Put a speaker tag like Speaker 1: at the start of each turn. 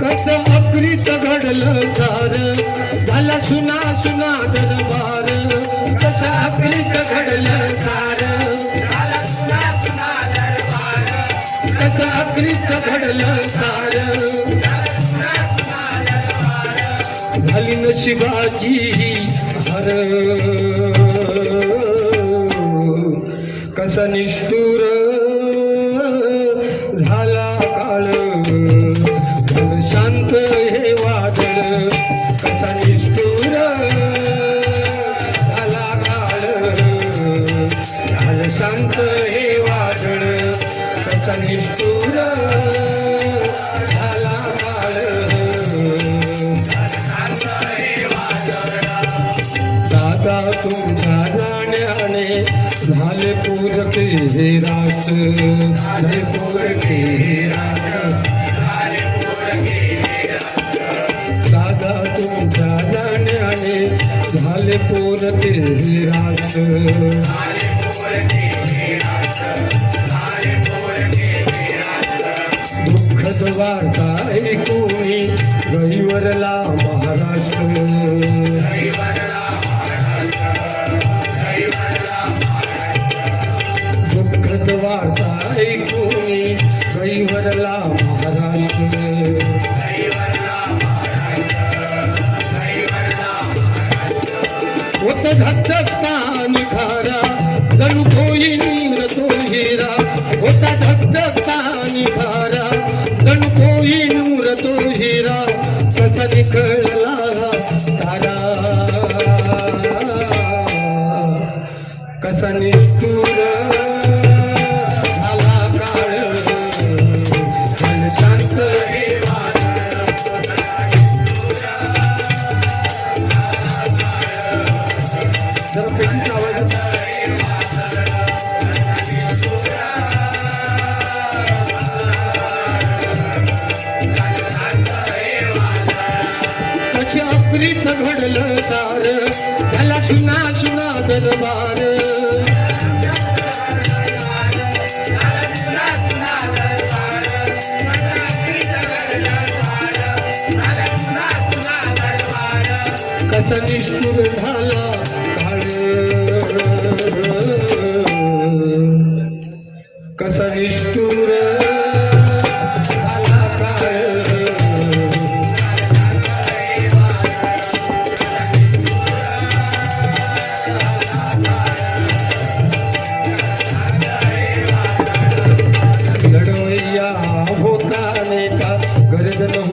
Speaker 1: कसं अप्रीत घडलं सार झाला सुना सुना दरबार कसं अप्रीत घडलं सार कसं अप्रीत घडलं सार झाली नशिबाची हर कसा निष्ठुर झाला काळ शांत हे वादळ कसा निष्ठुर झाला काळ झालं शांत हे वादळ कसा निष्ठुर झाला काळ दादा तुमच्या जाण्याने झाले पूरके हे रास झाले पूरके हे रास दादा तुमच्या जाण्याने झाले पूरके हे रास दुःखद वार्ता ऐकूनी गहिवरला महाराष्ट्र दुःखद वार्ता ऐकूनी गहिवरला महाराष्ट्र होत धगधगता निखारा जणू कोयीनीर तो हिरा होता धगधगता निखारा जणू कोयीनूर तो हिरा कसा निखळला तारा कसा निष्ठुर झाला काळ शांत हे अप्रीत घडलं सार त्याला सुना सुना दरबार कसा निष्ठुर झाला